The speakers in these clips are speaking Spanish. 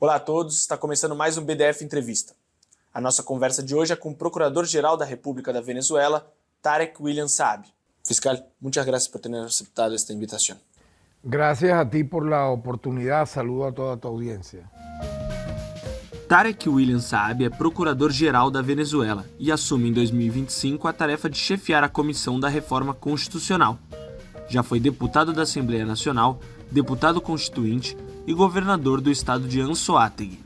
Olá a todos, está começando mais um BDF Entrevista. A nossa conversa de hoje é com o Procurador-Geral da República da Venezuela, Tarek William Saab. Fiscal, muchas gracias por tener aceptado esta invitación. Gracias a ti por la oportunidad. Saludo a toda tu audiencia. Tarek William Saab é Procurador-Geral da Venezuela e assume em 2025 a tarefa de chefiar a Comissão da Reforma Constitucional. Já foi deputado da Assembleia Nacional, deputado constituinte e governador do estado de Anzoátegui.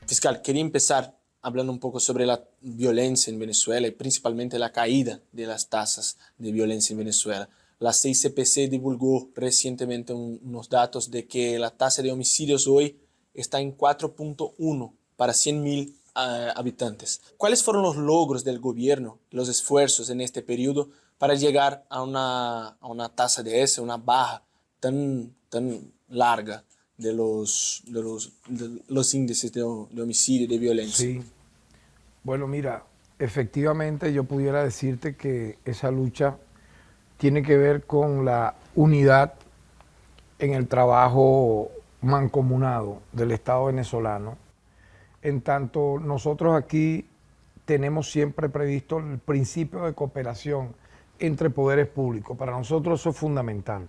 Fiscal, queria começar hablando un poco sobre la violencia en Venezuela y principalmente la caída de las tasas de violencia en Venezuela. La CICPC divulgó recientemente unos datos de que la tasa de homicidios hoy está en 4.1 para 100.000 habitantes. ¿Cuáles fueron los logros del gobierno, los esfuerzos en este periodo para llegar a una tasa de esa, una baja tan larga de los índices de homicidio y de violencia? Sí. Bueno, mira, efectivamente yo pudiera decirte que esa lucha tiene que ver con la unidad en el trabajo mancomunado del Estado venezolano. En tanto, nosotros aquí tenemos siempre previsto el principio de cooperación entre poderes públicos. Para nosotros eso es fundamental.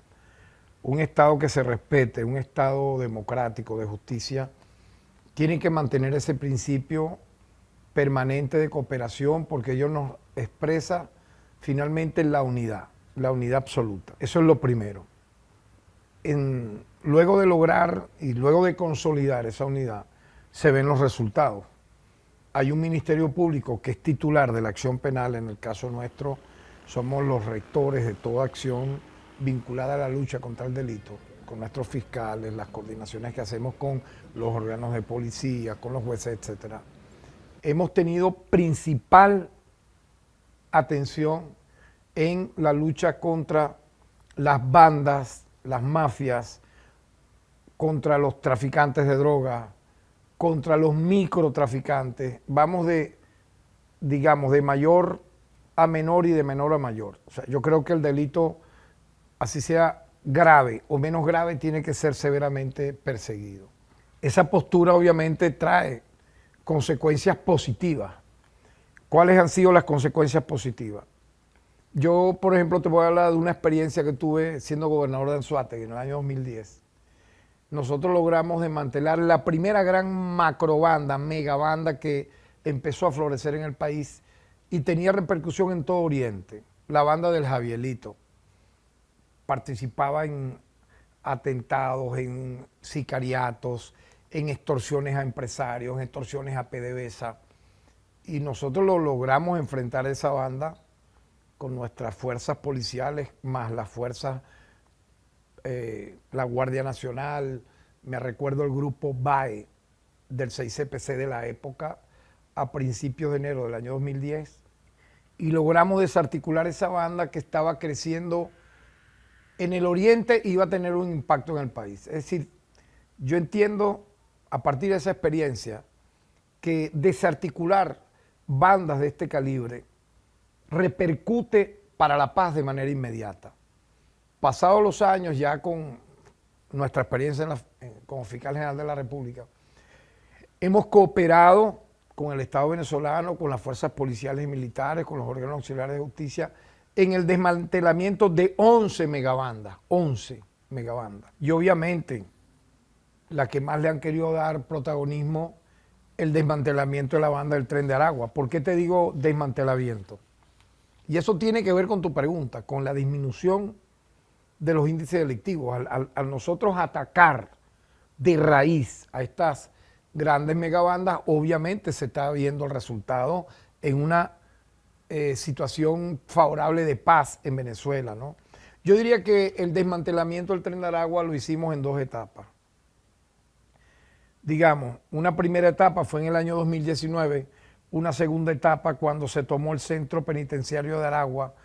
Un Estado que se respete, un Estado democrático, de justicia, tiene que mantener ese principio permanente de cooperación porque ello nos expresa finalmente la unidad absoluta. Eso es lo primero. Luego de lograr y luego de consolidar esa unidad, se ven los resultados. Hay un Ministerio Público que es titular de la acción penal. En el caso nuestro, somos los rectores de toda acción vinculada a la lucha contra el delito, con nuestros fiscales, las coordinaciones que hacemos con los órganos de policía, con los jueces, etcétera. Hemos tenido principal atención en la lucha contra las bandas, las mafias, contra los traficantes de droga, contra los microtraficantes. Vamos de mayor a menor y de menor a mayor. O sea, yo creo que el delito, así sea grave o menos grave, tiene que ser severamente perseguido. Esa postura obviamente trae consecuencias positivas. ¿Cuáles han sido las consecuencias positivas? Yo, por ejemplo, te voy a hablar de una experiencia que tuve siendo gobernador de Anzoátegui en el año 2010. Nosotros logramos desmantelar la primera gran macrobanda, megabanda que empezó a florecer en el país y tenía repercusión en todo Oriente, la banda del Javielito. Participaba en atentados, en sicariatos, en extorsiones a empresarios, en extorsiones a PDVSA. Y nosotros lo logramos enfrentar a esa banda con nuestras fuerzas policiales, más las fuerzas, la Guardia Nacional, me recuerdo el grupo BAE del 6CPC de la época, a principios de enero del año 2010, y logramos desarticular esa banda que estaba creciendo en el Oriente y iba a tener un impacto en el país. Es decir, yo entiendo a partir de esa experiencia que desarticular bandas de este calibre repercute para la paz de manera inmediata. Pasados los años, ya con nuestra experiencia como fiscal general de la República, hemos cooperado con el Estado venezolano, con las fuerzas policiales y militares, con los órganos auxiliares de justicia, en el desmantelamiento de 11 megabandas, 11 megabandas. Y obviamente, la que más le han querido dar protagonismo, el desmantelamiento de la banda del Tren de Aragua. ¿Por qué te digo desmantelamiento? Y eso tiene que ver con tu pregunta, con la disminución de los índices delictivos. Al nosotros atacar de raíz a estas grandes megabandas, obviamente se está viendo el resultado en una situación favorable de paz en Venezuela, ¿no? Yo diría que el desmantelamiento del Tren de Aragua lo hicimos en dos etapas. Digamos, una primera etapa fue en el año 2019, una segunda etapa cuando se tomó el centro penitenciario de Aragua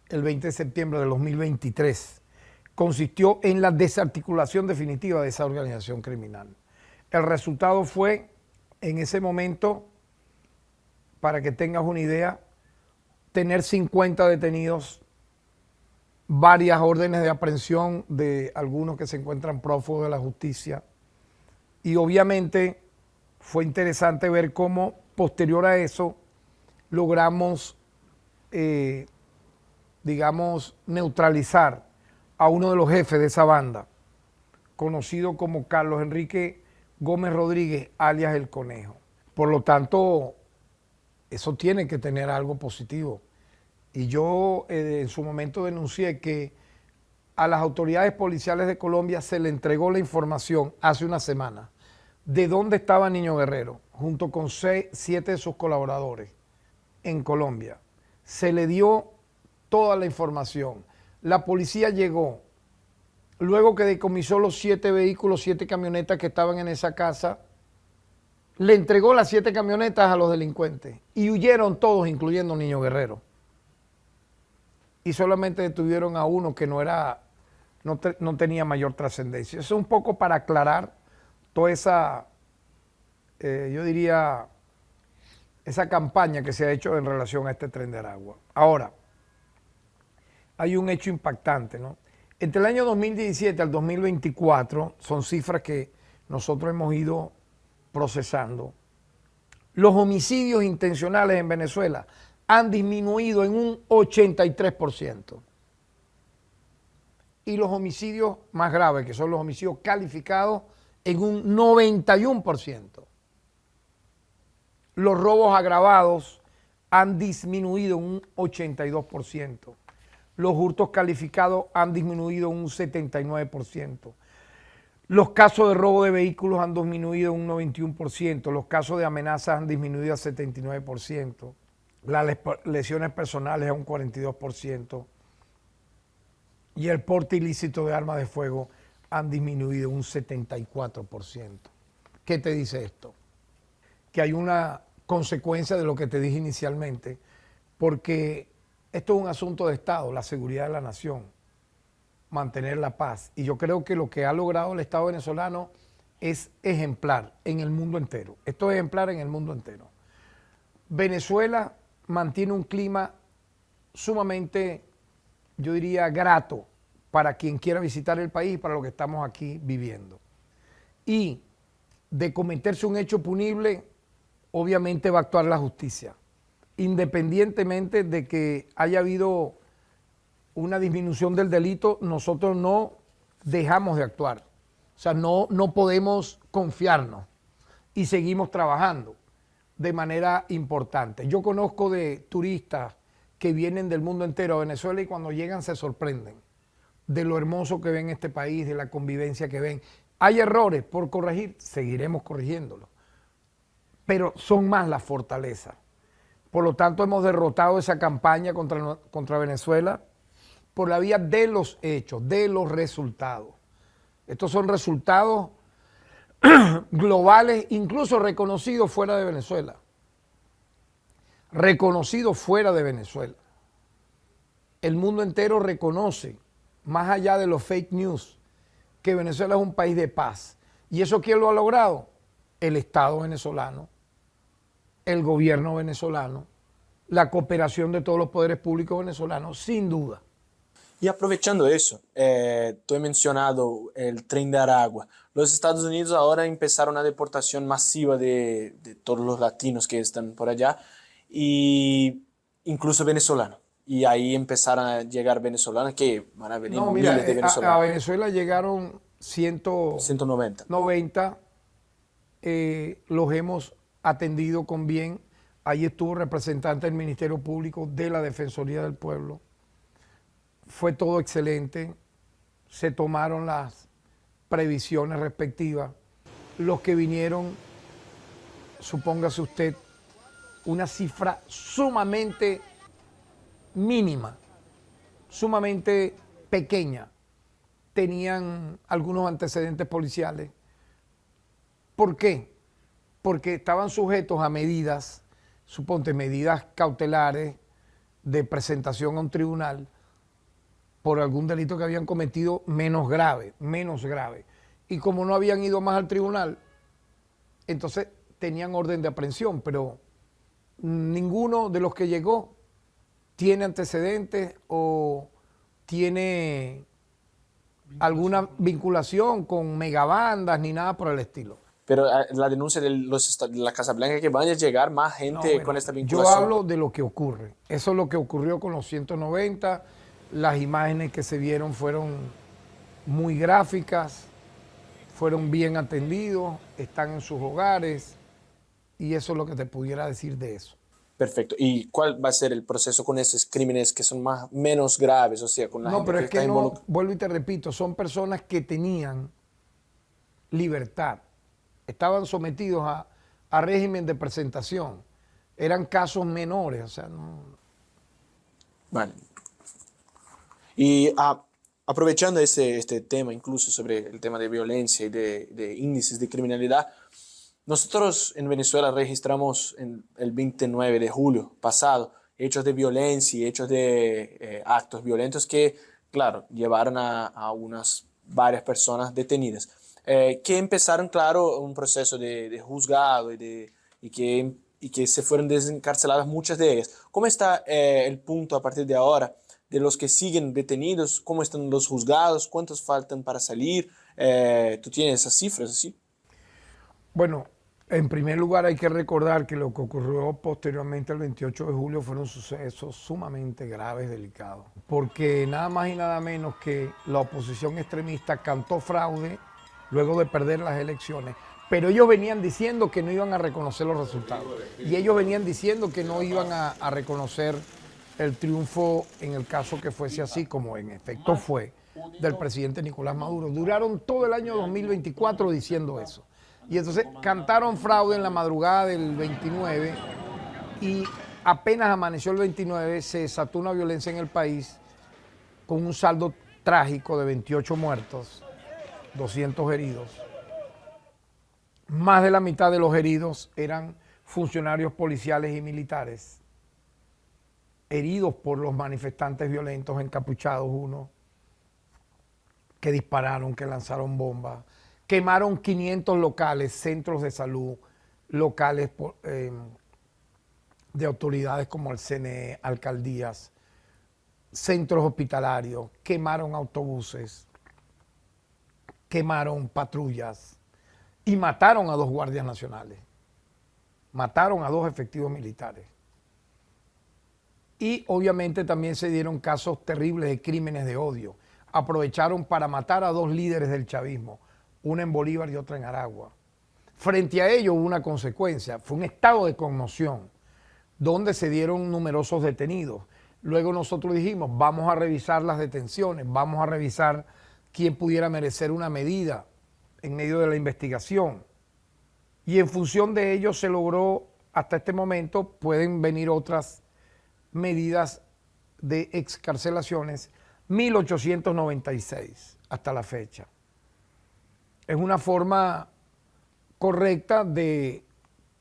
el 20 de septiembre de 2023. Consistió en la desarticulación definitiva de esa organización criminal. El resultado fue, en ese momento, para que tengas una idea, tener 50 detenidos, varias órdenes de aprehensión de algunos que se encuentran prófugos de la justicia, Y obviamente fue interesante ver cómo posterior a eso logramos, digamos, neutralizar a uno de los jefes de esa banda, conocido como Carlos Enrique Gómez Rodríguez, alias El Conejo. Por lo tanto, eso tiene que tener algo positivo. Y yo en su momento denuncié que a las autoridades policiales de Colombia se le entregó la información hace una semana de dónde estaba Niño Guerrero, junto con 7 de sus colaboradores en Colombia. Se le dio toda la información. La policía llegó, luego que decomisó los 7 vehículos, 7 camionetas que estaban en esa casa, le entregó las 7 camionetas a los delincuentes y huyeron todos, incluyendo Niño Guerrero. Y solamente detuvieron a uno que no tenía mayor trascendencia. Eso es un poco para aclarar toda esa, yo diría, esa campaña que se ha hecho en relación a este Tren de Aragua. Ahora, hay un hecho impactante, ¿no? Entre el año 2017 al 2024, son cifras que nosotros hemos ido procesando, los homicidios intencionales en Venezuela han disminuido en un 83%. Y los homicidios más graves, que son los homicidios calificados, en un 91%. Los robos agravados han disminuido en un 82%. Los hurtos calificados han disminuido en un 79%. Los casos de robo de vehículos han disminuido en un 91%. Los casos de amenazas han disminuido a 79%. Las lesiones personales a un 42%. Y el porte ilícito de armas de fuego han disminuido un 74%. ¿Qué te dice esto? Que hay una consecuencia de lo que te dije inicialmente, porque esto es un asunto de Estado, la seguridad de la nación, mantener la paz. Y yo creo que lo que ha logrado el Estado venezolano es ejemplar en el mundo entero. Esto es ejemplar en el mundo entero. Venezuela mantiene un clima sumamente, yo diría, grato para quien quiera visitar el país y para lo que estamos aquí viviendo. Y de cometerse un hecho punible, obviamente va a actuar la justicia, independientemente de que haya habido una disminución del delito, nosotros no dejamos de actuar. O sea, no podemos confiarnos y seguimos trabajando de manera importante. Yo conozco de turistas que vienen del mundo entero a Venezuela y cuando llegan se sorprenden de lo hermoso que ven este país, de la convivencia que ven. Hay errores por corregir, seguiremos corrigiéndolos, pero son más las fortalezas. Por lo tanto, hemos derrotado esa campaña contra Venezuela por la vía de los hechos, de los resultados. Estos son resultados globales, incluso reconocidos fuera de Venezuela. Reconocidos fuera de Venezuela. El mundo entero reconoce, más allá de los fake news, que Venezuela es un país de paz. ¿Y eso quién lo ha logrado? El Estado venezolano, el gobierno venezolano, la cooperación de todos los poderes públicos venezolanos, sin duda. Y aprovechando eso, tú has mencionado el Tren de Aragua. Los Estados Unidos ahora empezaron una deportación masiva de todos los latinos que están por allá, y incluso venezolanos. Y ahí empezaron a llegar venezolanos que van a venir miles de venezolanos. A Venezuela llegaron 190. Los hemos atendido con bien. Ahí estuvo representante del Ministerio Público, de la Defensoría del Pueblo. Fue todo excelente. Se tomaron las previsiones respectivas. Los que vinieron, supóngase usted, una cifra sumamente mínima, sumamente pequeña. Tenían algunos antecedentes policiales. ¿Por qué? Porque estaban sujetos a medidas, suponte medidas cautelares de presentación a un tribunal por algún delito que habían cometido menos grave. Y como no habían ido más al tribunal, entonces tenían orden de aprehensión, pero ninguno de los que llegó tiene antecedentes o tiene alguna vinculación con megabandas ni nada por el estilo. pero la denuncia de la Casa Blanca que van a llegar más No, gente bueno, con esta yo vinculación. hablo de lo que ocurre. Eso es lo que ocurrió con los 190. Las imágenes que se vieron fueron muy gráficas, fueron bien atendidos, están en sus hogares y eso es lo que te pudiera decir de eso. Perfecto. ¿Y cuál va a ser el proceso con esos crímenes que son menos graves? O sea, con la No, gente pero que es que está no, involucrada. vuelvo y te repito, son personas que tenían libertad, estaban sometidos a régimen de presentación, eran casos menores, o sea, no. Vale. Y aprovechando este tema, incluso sobre el tema de violencia y de índices de criminalidad, nosotros en Venezuela registramos el 29 de julio pasado hechos de violencia y hechos de actos violentos que, claro, llevaron a unas varias personas detenidas, que empezaron, claro, un proceso de juzgado y que se fueron desencarceladas muchas de ellas. ¿Cómo está el punto a partir de ahora de los que siguen detenidos? ¿Cómo están los juzgados? ¿Cuántos faltan para salir? ¿Tú tienes esas cifras así? Bueno, en primer lugar hay que recordar que lo que ocurrió posteriormente al 28 de julio fueron sucesos sumamente graves, delicados, porque nada más y nada menos que la oposición extremista cantó fraude luego de perder las elecciones, pero ellos venían diciendo que no iban a reconocer los resultados y ellos venían diciendo que no iban a reconocer el triunfo en el caso que fuese así, como en efecto fue, del presidente Nicolás Maduro. Duraron todo el año 2024 diciendo eso. Y entonces cantaron fraude en la madrugada del 29 y apenas amaneció el 29 se desató una violencia en el país con un saldo trágico de 28 muertos, 200 heridos. Más de la mitad de los heridos eran funcionarios policiales y militares, heridos por los manifestantes violentos, encapuchados unos, que dispararon, que lanzaron bombas. Quemaron 500 locales, centros de salud, locales de autoridades como el CNE, alcaldías, centros hospitalarios, quemaron autobuses, quemaron patrullas y mataron a 2 guardias nacionales, mataron a 2 efectivos militares. Y obviamente también se dieron casos terribles de crímenes de odio. Aprovecharon para matar a 2 líderes del chavismo, una en Bolívar y otra en Aragua. Frente a ello hubo una consecuencia, fue un estado de conmoción, donde se dieron numerosos detenidos. Luego nosotros dijimos, vamos a revisar las detenciones, vamos a revisar quién pudiera merecer una medida en medio de la investigación. Y en función de ello se logró, hasta este momento, pueden venir otras medidas de excarcelaciones, 1896 hasta la fecha. Es una forma correcta de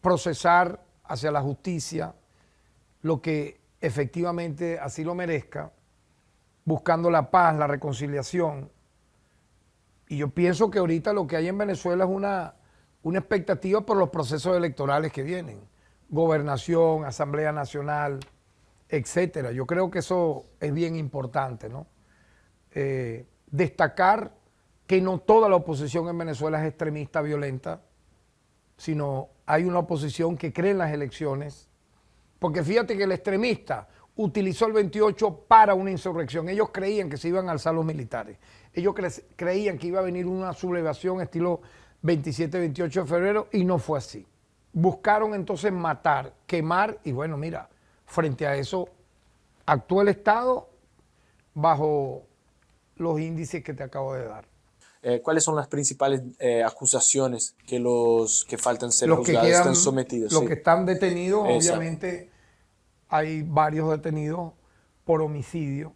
procesar hacia la justicia lo que efectivamente así lo merezca, buscando la paz, la reconciliación. Y yo pienso que ahorita lo que hay en Venezuela es una expectativa por los procesos electorales que vienen, gobernación, Asamblea Nacional, etcétera. Yo creo que eso es bien importante, ¿no? Destacar que no toda la oposición en Venezuela es extremista, violenta, sino hay una oposición que cree en las elecciones, porque fíjate que el extremista utilizó el 28 para una insurrección. Ellos creían que se iban a alzar los militares. Ellos creían que iba a venir una sublevación estilo 27-28 de febrero y no fue así. Buscaron entonces matar, quemar y bueno, mira, frente a eso actuó el Estado bajo los índices que te acabo de dar. ¿Cuáles son las principales acusaciones que los que faltan ser Los que juzgados quedan, están sometidos? los Sí. que están detenidos, Exacto. obviamente hay varios detenidos por homicidio,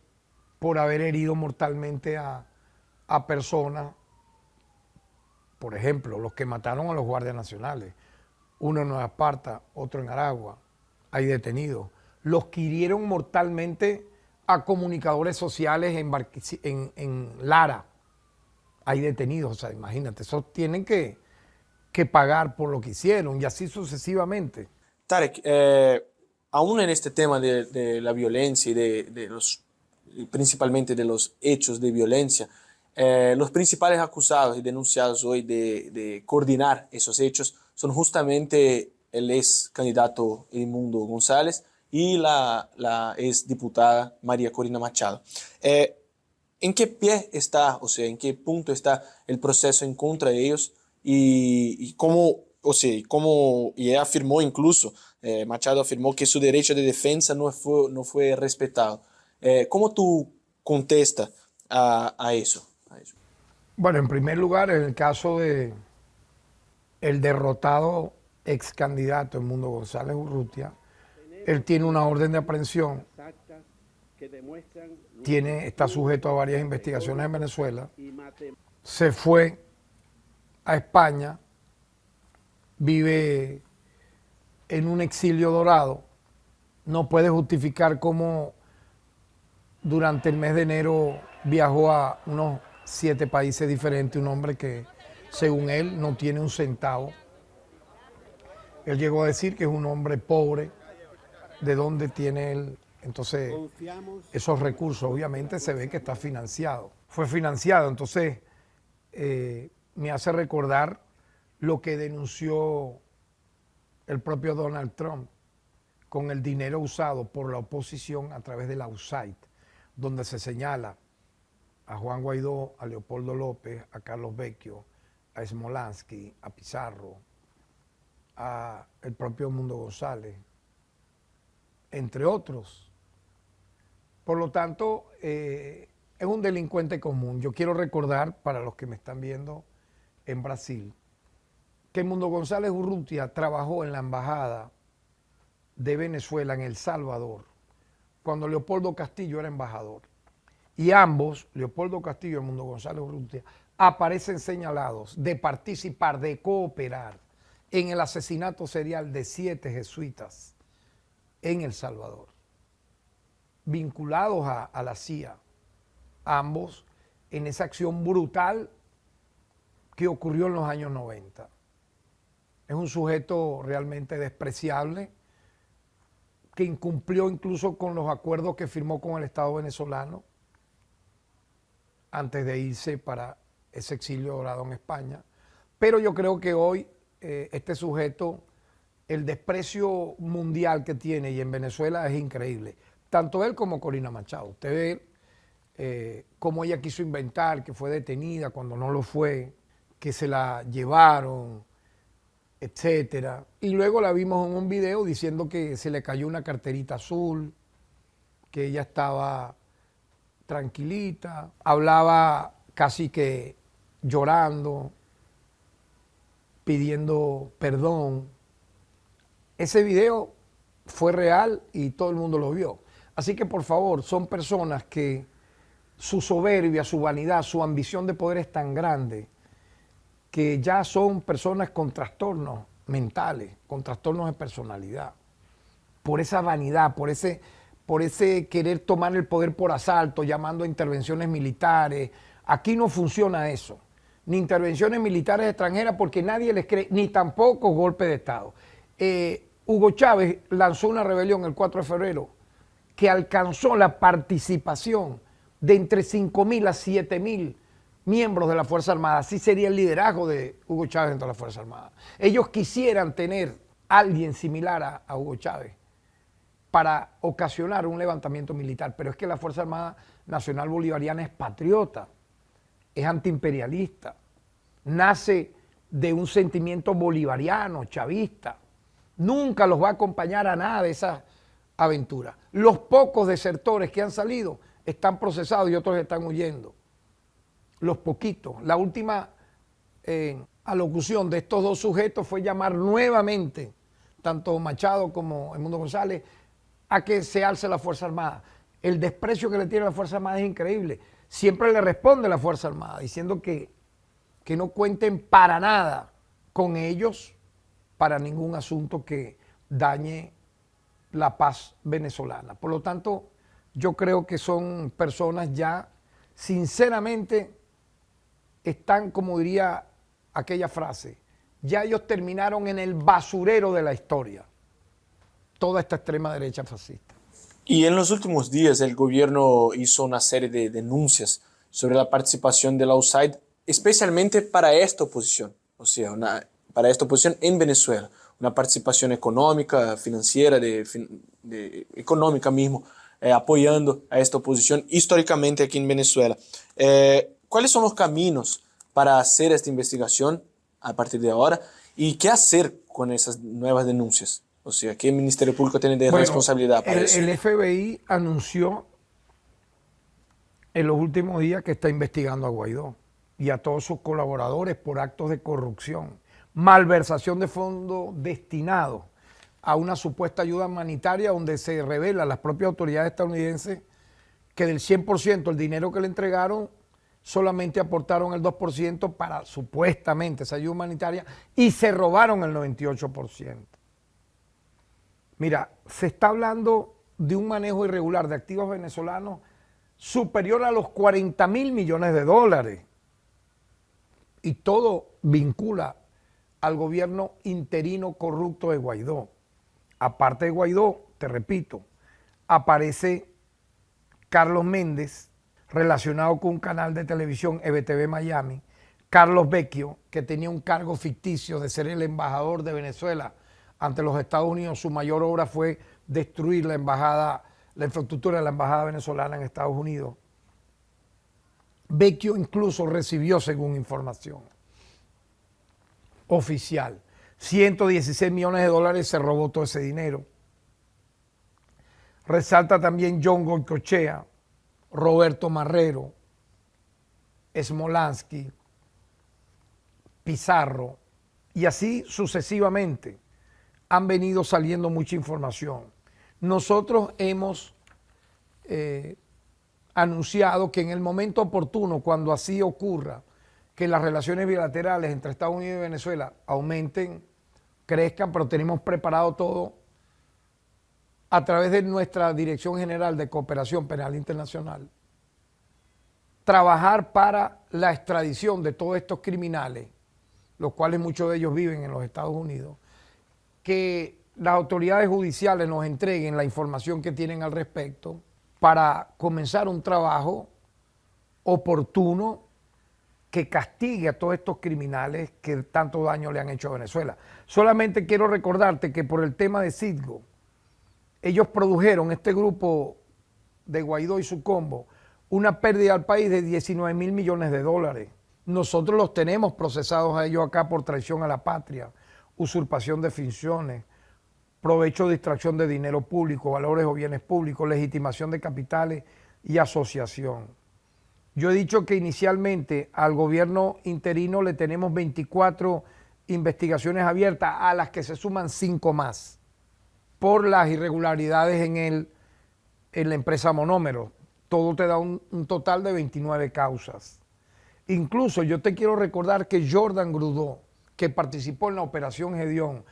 por haber herido mortalmente a personas. Por ejemplo, los que mataron a los guardias nacionales, uno en Nueva Esparta, otro en Aragua, hay detenidos. Los que hirieron mortalmente a comunicadores sociales en Lara, hay detenidos. O sea, imagínate, esos tienen que pagar por lo que hicieron y así sucesivamente. Tarek, aún en este tema de la violencia y principalmente de los hechos de violencia, Los principales acusados y denunciados hoy de coordinar esos hechos son justamente el ex candidato Edmundo González y la ex diputada María Corina Machado. ¿En qué pie está, o sea, en qué punto está el proceso en contra de ellos y cómo, o sea, y ella afirmó incluso, Machado afirmó que su derecho de defensa no fue respetado? ¿Cómo tú contestas a eso? Bueno, en primer lugar, en el caso de el derrotado ex candidato Edmundo González Urrutia, él tiene una orden de aprehensión, está sujeto a varias investigaciones en Venezuela, se fue a España, vive en un exilio dorado, no puede justificar cómo durante el mes de enero viajó a unos 7 países diferentes, un hombre que, según él, no tiene un centavo. Él llegó a decir que es un hombre pobre. ¿De dónde tiene él entonces esos recursos? Obviamente se ve que está financiado. Fue financiado, entonces me hace recordar lo que denunció el propio Donald Trump con el dinero usado por la oposición a través de la USAID, donde se señala a Juan Guaidó, a Leopoldo López, a Carlos Vecchio, a Smolansky, a Pizarro, a el propio Edmundo González, entre otros. Por lo tanto, es un delincuente común. Yo quiero recordar, para los que me están viendo en Brasil, que Edmundo González Urrutia trabajó en la embajada de Venezuela en El Salvador, cuando Leopoldo Castillo era embajador. Y ambos, Leopoldo Castillo y Edmundo González Urrutia, aparecen señalados de participar, de cooperar en el asesinato serial de 7 jesuitas en El Salvador, vinculados a la CIA, ambos en esa acción brutal que ocurrió en los años 90. Es un sujeto realmente despreciable, que incumplió incluso con los acuerdos que firmó con el Estado venezolano antes de irse para ese exilio dorado en España. Pero yo creo que hoy este sujeto, el desprecio mundial que tiene y en Venezuela es increíble. Tanto él como Corina Machado. Usted ve cómo ella quiso inventar que fue detenida cuando no lo fue, que se la llevaron, etcétera. Y luego la vimos en un video diciendo que se le cayó una carterita azul, que ella estaba tranquilita, hablaba casi que llorando, pidiendo perdón. Ese video fue real y todo el mundo lo vio. Así que por favor, son personas que su soberbia, su vanidad, su ambición de poder es tan grande que ya son personas con trastornos mentales, con trastornos de personalidad. Por esa vanidad, por ese querer tomar el poder por asalto, llamando a intervenciones militares. Aquí no funciona eso. Ni intervenciones militares extranjeras porque nadie les cree, ni tampoco golpe de Estado. Hugo Chávez lanzó una rebelión el 4 de febrero que alcanzó la participación de entre 5.000 a 7.000 miembros de la Fuerza Armada. Así sería el liderazgo de Hugo Chávez dentro de la Fuerza Armada. Ellos quisieran tener a alguien similar a Hugo Chávez para ocasionar un levantamiento militar, pero es que la Fuerza Armada Nacional Bolivariana es patriota, es antiimperialista, nace de un sentimiento bolivariano, chavista. Nunca los va a acompañar a nada de esas aventuras. Los pocos desertores que han salido están procesados y otros están huyendo. Los poquitos. La última alocución de estos dos sujetos fue llamar nuevamente, tanto Machado como Edmundo González, a que se alce la Fuerza Armada. El desprecio que le tiene la Fuerza Armada es increíble. Siempre le responde la Fuerza Armada diciendo que no cuenten para nada con ellos para ningún asunto que dañe la paz venezolana. Por lo tanto, yo creo que son personas ya, sinceramente, están, como diría aquella frase, ya ellos terminaron en el basurero de la historia, toda esta extrema derecha fascista. Y en los últimos días el gobierno hizo una serie de denuncias sobre la participación de la USAID, especialmente para esta oposición, o sea, para esta oposición en Venezuela, una participación económica, financiera, económica mismo, apoyando a esta oposición históricamente aquí en Venezuela. ¿Cuáles son los caminos para hacer esta investigación a partir de ahora? ¿Y qué hacer con esas nuevas denuncias? O sea, ¿qué Ministerio Público tiene de responsabilidad para eso? El FBI anunció en los últimos días que está investigando a Guaidó y a todos sus colaboradores por actos de corrupción, malversación de fondos destinados a una supuesta ayuda humanitaria, donde se revela a las propias autoridades estadounidenses que del 100% el dinero que le entregaron solamente aportaron el 2% para supuestamente esa ayuda humanitaria y se robaron el 98%. Mira, se está hablando de un manejo irregular de activos venezolanos superior a los 40.000 millones de dólares. Y todo vincula al gobierno interino corrupto de Guaidó. Aparte de Guaidó, te repito, aparece Carlos Méndez, relacionado con un canal de televisión EBTV Miami, Carlos Vecchio, que tenía un cargo ficticio de ser el embajador de Venezuela ante los Estados Unidos. Su mayor obra fue destruir la embajada, la infraestructura de la embajada venezolana en Estados Unidos. Vecchio incluso recibió, según información oficial, 116 millones de dólares, se robó todo ese dinero. Resalta también John Goycochea, Roberto Marrero, Smolansky, Pizarro, y así sucesivamente han venido saliendo mucha información. Nosotros hemos anunciado que en el momento oportuno, cuando así ocurra, que las relaciones bilaterales entre Estados Unidos y Venezuela aumenten, crezcan, pero tenemos preparado todo a través de nuestra Dirección General de Cooperación Penal Internacional, trabajar para la extradición de todos estos criminales, los cuales muchos de ellos viven en los Estados Unidos, que las autoridades judiciales nos entreguen la información que tienen al respecto para comenzar un trabajo oportuno que castigue a todos estos criminales que tanto daño le han hecho a Venezuela. Solamente quiero recordarte que por el tema de Citgo, ellos produjeron, este grupo de Guaidó y su combo, una pérdida al país de 19.000 millones de dólares. Nosotros los tenemos procesados a ellos acá por traición a la patria, usurpación de funciones, provecho o distracción de dinero público, valores o bienes públicos, legitimación de capitales y asociación. Yo he dicho que inicialmente al gobierno interino le tenemos 24 investigaciones abiertas, a las que se suman 5 más, por las irregularidades en la empresa Monómero. Todo te da un total de 29 causas. Incluso yo te quiero recordar que Jordan Grudó, que participó en la Operación Gedeón,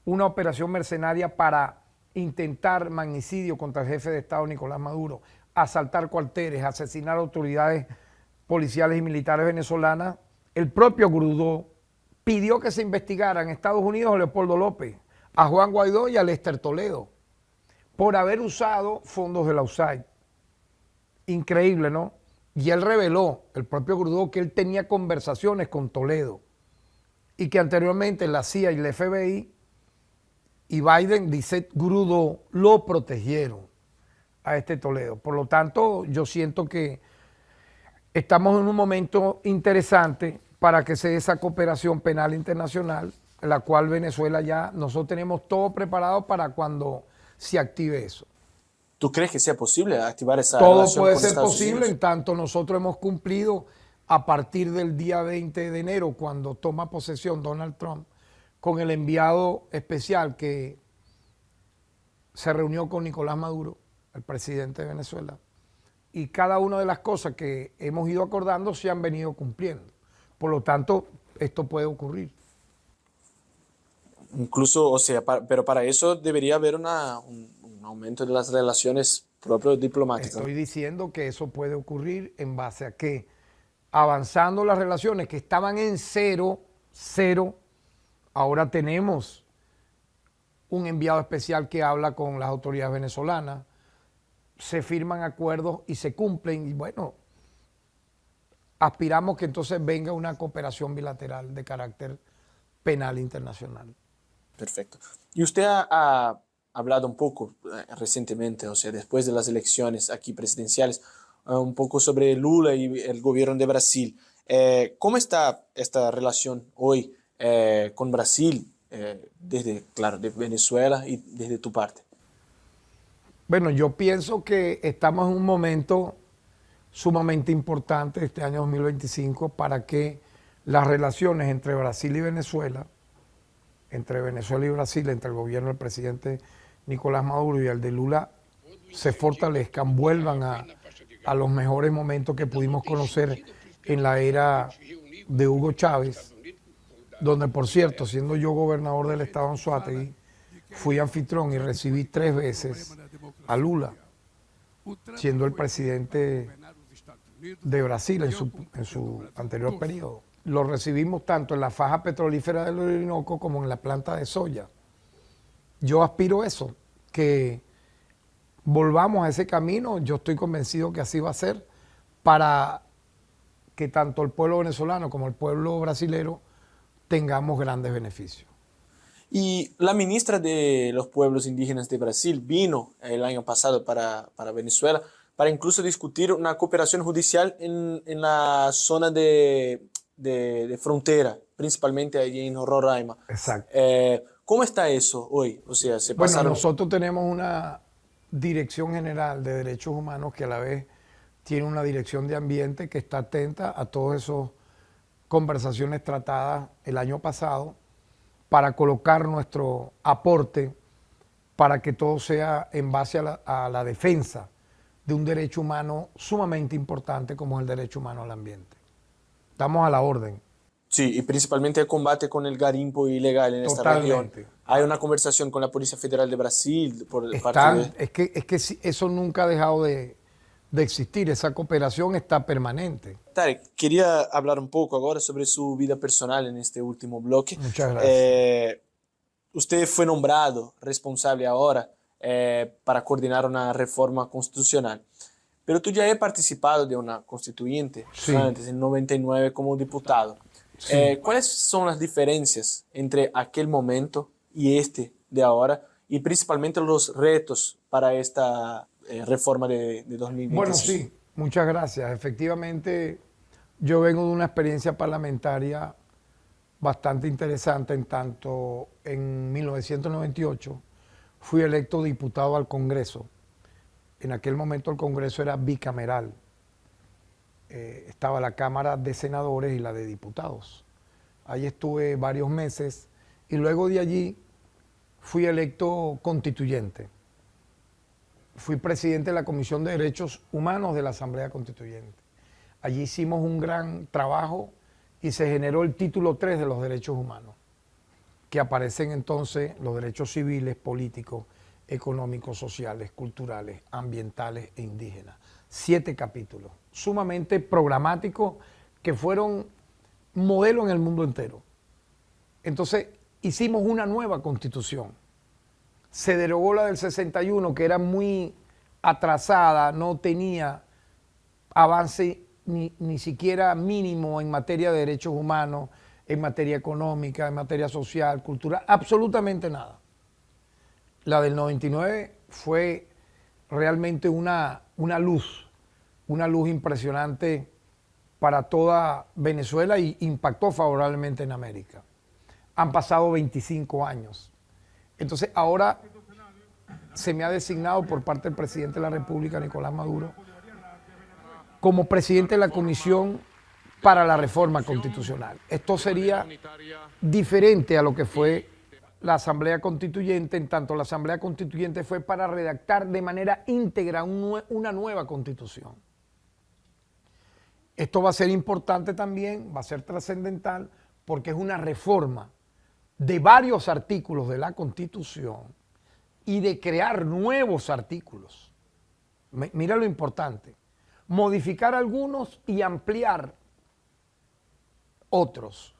una operación mercenaria para intentar magnicidio contra el jefe de Estado Nicolás Maduro, asaltar cuarteles, asesinar autoridades policiales y militares venezolanas, el propio Grudó pidió que se investigara en Estados Unidos a Leopoldo López, a Juan Guaidó y a Lester Toledo, por haber usado fondos de la USAID. Increíble, ¿no? Y él reveló, el propio Grudó, que él tenía conversaciones con Toledo y que anteriormente la CIA y el FBI y Biden, dice Grudó, lo protegieron a este Toledo. Por lo tanto, yo siento que estamos en un momento interesante para que se dé esa cooperación penal internacional, en la cual Venezuela ya, nosotros tenemos todo preparado para cuando se active eso. ¿Tú crees que sea posible activar esa Todo relación puede con ser Estados posible, Unidos? en tanto nosotros hemos cumplido a partir del día 20 de enero, cuando toma posesión Donald Trump, con el enviado especial que se reunió con Nicolás Maduro, el presidente de Venezuela, y cada una de las cosas que hemos ido acordando se han venido cumpliendo. Por lo tanto, esto puede ocurrir. Incluso, o sea, pero para eso debería haber un aumento de las relaciones propias diplomáticas. Estoy diciendo que eso puede ocurrir en base a que, avanzando las relaciones que estaban en cero, ahora tenemos un enviado especial que habla con las autoridades venezolanas, se firman acuerdos y se cumplen, y bueno, aspiramos que entonces venga una cooperación bilateral de carácter penal internacional. Perfecto. Y usted ha hablado un poco recientemente, o sea, después de las elecciones aquí presidenciales, un poco sobre Lula y el gobierno de Brasil. ¿Cómo está esta relación hoy con Brasil, desde, claro, de Venezuela y desde tu parte? Bueno, yo pienso que estamos en un momento sumamente importante este año 2025 para que las relaciones entre Brasil y Venezuela, entre Venezuela y Brasil, entre el gobierno del presidente Nicolás Maduro y el de Lula, se fortalezcan, vuelvan a los mejores momentos que pudimos conocer en la era de Hugo Chávez, donde, por cierto, siendo yo gobernador del estado de Anzoátegui, fui anfitrión y recibí 3 veces a Lula, siendo el presidente de Brasil en su anterior periodo. Lo recibimos tanto en la faja petrolífera del Orinoco como en la planta de soya. Yo aspiro a eso, que volvamos a ese camino. Yo estoy convencido que así va a ser, para que tanto el pueblo venezolano como el pueblo brasilero tengamos grandes beneficios. Y la ministra de los Pueblos Indígenas de Brasil vino el año pasado para Venezuela para incluso discutir una cooperación judicial en la zona de frontera, principalmente allí en Roraima. Exacto. ¿Cómo está eso hoy? O sea, se Bueno, pasaron... nosotros tenemos una Dirección General de Derechos Humanos que a la vez tiene una Dirección de Ambiente que está atenta a todas esas conversaciones tratadas el año pasado para colocar nuestro aporte para que todo sea en base a la defensa de un derecho humano sumamente importante como es el derecho humano al ambiente. Estamos a la orden. Sí, y principalmente el combate con el garimpo ilegal en esta región. Hay una conversación con la Policía Federal de Brasil por parte de... Es que eso nunca ha dejado de existir, esa cooperación está permanente. Tarek, quería hablar un poco ahora sobre su vida personal en este último bloque. Muchas gracias. Usted fue nombrado responsable ahora para coordinar una reforma constitucional, pero tú ya has participado de una constituyente, Sí. antes, en 99 como diputado. Sí. ¿Cuáles son las diferencias entre aquel momento y este de ahora, y principalmente los retos para esta reforma de 2025? Bueno, sí, muchas gracias. Efectivamente, yo vengo de una experiencia parlamentaria bastante interesante, en tanto en 1998 fui electo diputado al Congreso. En aquel momento el Congreso era bicameral. Estaba la Cámara de Senadores y la de Diputados. Ahí estuve varios meses y luego de allí fui electo constituyente. Fui presidente de la Comisión de Derechos Humanos de la Asamblea Constituyente. Allí hicimos un gran trabajo y se generó el título 3 de los derechos humanos, que aparecen entonces los derechos civiles, políticos, económicos, sociales, culturales, ambientales e indígenas. 7 capítulos, sumamente programáticos, que fueron modelo en el mundo entero. Entonces hicimos una nueva constitución. Se derogó la del 61, que era muy atrasada, no tenía avance ni siquiera mínimo en materia de derechos humanos, en materia económica, en materia social, cultural, absolutamente nada. La del 99 fue realmente una luz impresionante para toda Venezuela y impactó favorablemente en América. Han pasado 25 años. Entonces ahora se me ha designado por parte del presidente de la República, Nicolás Maduro, como presidente de la Comisión para la Reforma Constitucional. Esto sería diferente a lo que fue la Asamblea Constituyente, en tanto la Asamblea Constituyente fue para redactar de manera íntegra una nueva Constitución. Esto va a ser importante también, va a ser trascendental, porque es una reforma de varios artículos de la Constitución y de crear nuevos artículos. Mira lo importante, modificar algunos y ampliar otros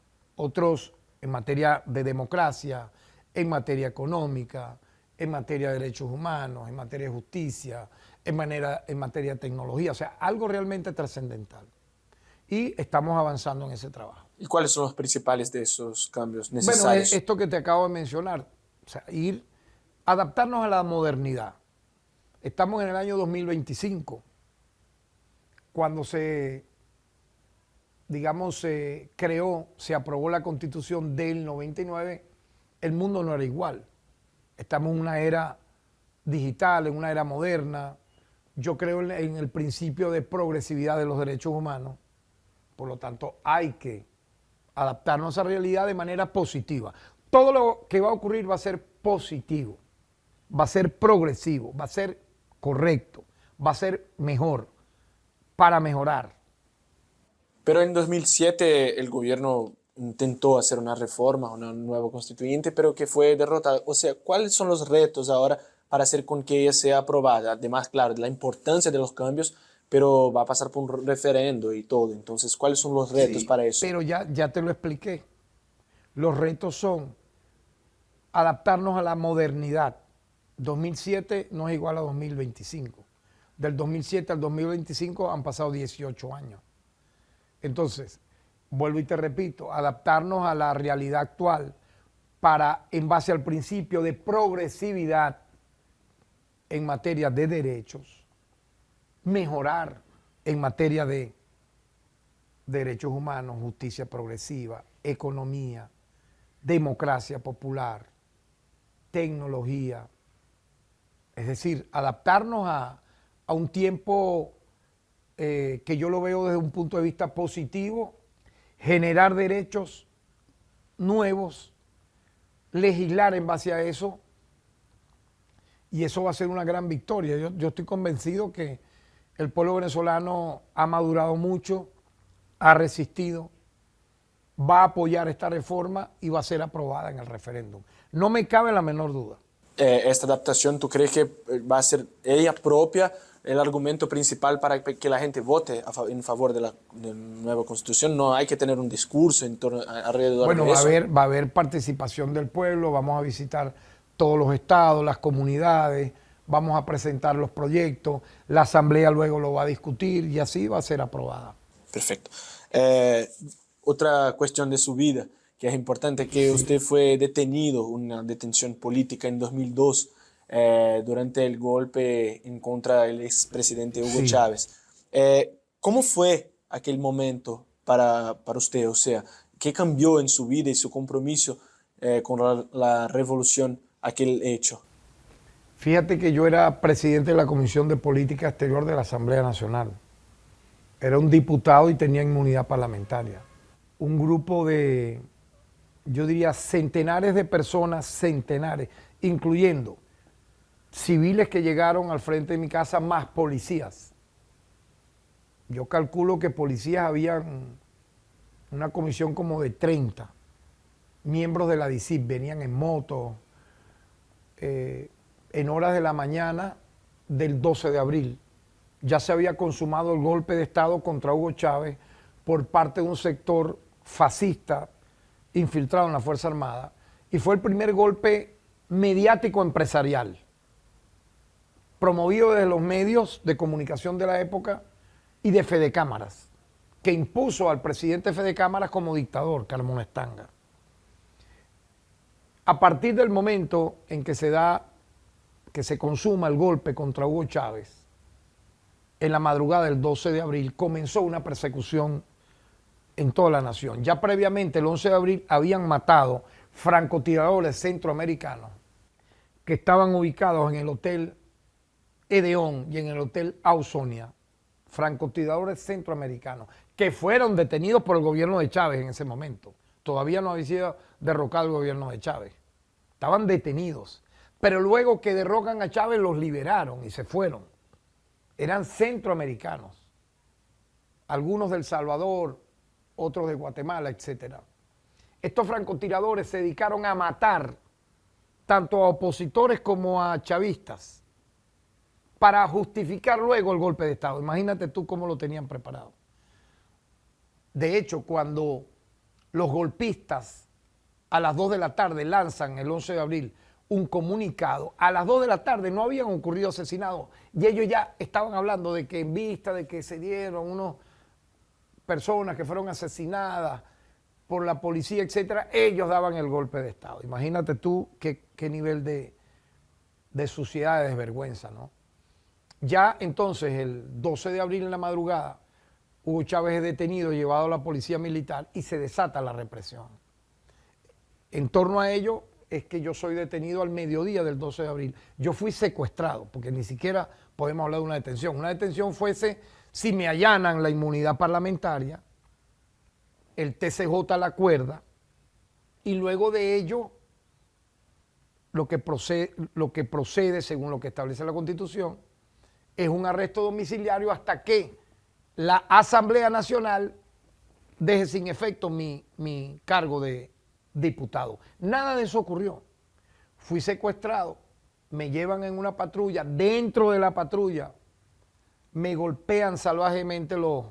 en materia de democracia, en materia económica, en materia de derechos humanos, en materia de justicia, en materia de tecnología, o sea, algo realmente trascendental. y estamos avanzando en ese trabajo. ¿Y cuáles son los principales de esos cambios Bueno, necesarios? esto que te acabo de mencionar, o sea, adaptarnos a la modernidad. Estamos en el año 2025, cuando se creó, se aprobó la Constitución del 99, el mundo no era igual. Estamos en una era digital, en una era moderna. Yo creo en el principio de progresividad de los derechos humanos. Por lo tanto, hay que adaptarnos a la realidad de manera positiva. Todo lo que va a ocurrir va a ser positivo, va a ser progresivo, va a ser correcto, va a ser mejor, para mejorar. Pero en 2007 el gobierno intentó hacer una reforma, una nueva constituyente, pero que fue derrotada. O sea, ¿cuáles son los retos ahora para hacer con que ella sea aprobada? Además, claro, de la importancia de los cambios, pero va a pasar por un referendo y todo. Entonces, ¿cuáles son los retos para eso? Pero ya te lo expliqué. Los retos son adaptarnos a la modernidad. 2007 no es igual a 2025. Del 2007 al 2025 han pasado 18 años. Entonces, vuelvo y te repito, adaptarnos a la realidad actual para, en base al principio de progresividad en materia de derechos, mejorar en materia de derechos humanos, justicia progresiva, economía, democracia popular, tecnología. Es decir, adaptarnos a un tiempo que yo lo veo desde un punto de vista positivo, generar derechos nuevos, legislar en base a eso, y eso va a ser una gran victoria. Yo estoy convencido que el pueblo venezolano ha madurado mucho, ha resistido, va a apoyar esta reforma y va a ser aprobada en el referéndum. No me cabe la menor duda. Esta adaptación, ¿tú crees que va a ser ella propia el argumento principal para que la gente vote en favor de la nueva constitución? No hay que tener un discurso alrededor de eso. Bueno, va a haber participación del pueblo, vamos a visitar todos los estados, las comunidades, vamos a presentar los proyectos, la asamblea luego lo va a discutir y así va a ser aprobada. Perfecto. Otra cuestión de su vida que es importante, que usted fue detenido, una detención política en 2002 durante el golpe en contra del expresidente Hugo Chávez. ¿Cómo fue aquel momento para usted? O sea, ¿qué cambió en su vida y su compromiso con la revolución, aquel hecho? Fíjate que yo era presidente de la Comisión de Política Exterior de la Asamblea Nacional. Era un diputado y tenía inmunidad parlamentaria. Un grupo de, yo diría, centenares de personas, centenares, incluyendo civiles que llegaron al frente de mi casa, más policías. Yo calculo que policías habían una comisión como de 30 miembros de la DICIP, venían en moto, en horas de la mañana del 12 de abril. Ya se había consumado el golpe de Estado contra Hugo Chávez por parte de un sector fascista infiltrado en la Fuerza Armada, y fue el primer golpe mediático empresarial, promovido desde los medios de comunicación de la época y de Fedecámaras, que impuso al presidente Fedecámaras como dictador, Carmona Estanga. A partir del momento en que se consuma el golpe contra Hugo Chávez, en la madrugada del 12 de abril, comenzó una persecución en toda la nación. Ya previamente, el 11 de abril, habían matado francotiradores centroamericanos que estaban ubicados en el Hotel Edeón y en el Hotel Ausonia, francotiradores centroamericanos, que fueron detenidos por el gobierno de Chávez en ese momento. Todavía no había sido derrocado el gobierno de Chávez. Estaban detenidos. Pero luego que derrocan a Chávez, los liberaron y se fueron. Eran centroamericanos. Algunos del Salvador, otros de Guatemala, etc. Estos francotiradores se dedicaron a matar tanto a opositores como a chavistas para justificar luego el golpe de Estado. Imagínate tú cómo lo tenían preparado. De hecho, cuando los golpistas a las 2 de la tarde lanzan el 11 de abril un comunicado, a las 2 de la tarde no habían ocurrido asesinatos y ellos ya estaban hablando de que en vista de que se dieron unos personas que fueron asesinadas por la policía, etcétera, ellos daban el golpe de Estado. Imagínate tú qué nivel de suciedad, de desvergüenza, ¿no? Ya entonces, el 12 de abril en la madrugada, Hugo Chávez es detenido, llevado a la policía militar y se desata la represión. En torno a ello es que yo soy detenido al mediodía del 12 de abril. Yo fui secuestrado, porque ni siquiera podemos hablar de una detención. Una detención fuese si me allanan la inmunidad parlamentaria, el TCJ la acuerda, y luego de ello lo que procede según lo que establece la Constitución es un arresto domiciliario hasta que la Asamblea Nacional deje sin efecto mi cargo de diputado. Nada de eso ocurrió. Fui secuestrado, me llevan en una patrulla, dentro de la patrulla me golpean salvajemente los